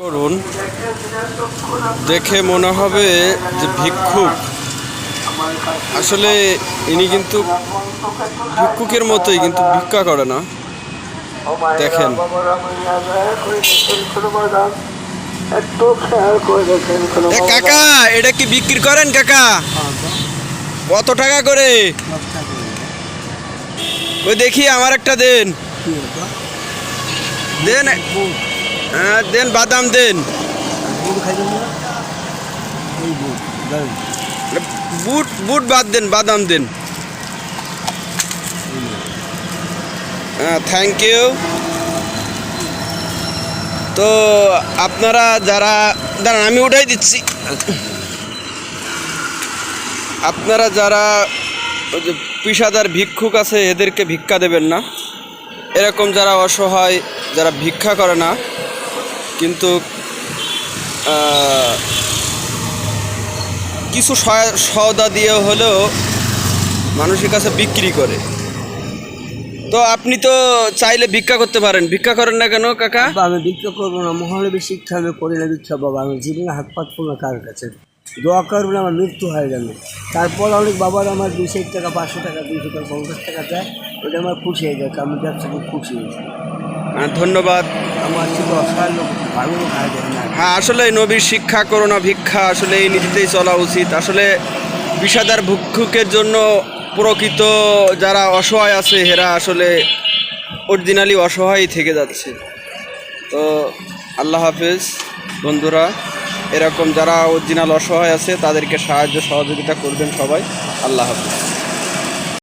করুন, দেখে মনে হবে যে ভিক্ষুক। আসলে ইনি কিন্তু ভিক্ষুকের মতোই, কিন্তু ভিক্ষা করে না। দেখেন, কাকা এটা কি বিক্রি করেন কাকা? কত টাকা করে? ওই দেখি আমার একটা দেন। দেন, হ্যাঁ দেন, বাদাম দেন। বুট বুট বাদ দেন, বাদাম দেন। হ্যাঁ, থ্যাংক ইউ। তো আপনারা যারা, দাঁড়ান আমি উঠাই দিচ্ছি। আপনারা যারা ওই যে পেশাদার ভিক্ষুক আছে, এদেরকে ভিক্ষা দেবেন না। এরকম যারা অসহায়, যারা ভিক্ষা করে না কিন্তু কিছু সওদা দিয়ে হলেও মানুষের কাছে বিক্রি করে, তো আপনি তো চাইলে ভিক্ষা করতে পারেন। ভিক্ষা করেন না কেন কাকা? আমি ভিক্ষা করবো না, মহানবী শিক্ষা আমি করি না ভিক্ষা বাবা। আমি জীবনে হাত পাত না কার কাছে, দোয়া করবেন আমার মৃত্যু হয়ে যাবে। তারপর অনেক বাবার আমার 200 টাকা 500 টাকা 200 টাকা 50 টাকা দেয়, ওটা আমার খুশি হয়ে যায়। আমি ব্যবসা খুব খুশি হয়েছি। ধন্যবাদ। আমার ছিল অসহায় লোক, ভালো লোক হায় দেয় না। হ্যাঁ, আসলে নবীর শিক্ষা করোনা ভিক্ষা, আসলে এই নীতিতেই চলা উচিত। আসলে পেশাদার ভিক্ষুকের জন্য প্রকৃত যারা অসহায় আছে এরা আসলে অরিজিনালি অসহায় থেকে যাচ্ছে। তো আল্লাহ হাফেজ বন্ধুরা, এরকম যারা অরিজিনাল অসহায় আছে তাদেরকে সাহায্য সহযোগিতা করবেন সবাই। আল্লাহ হাফেজ।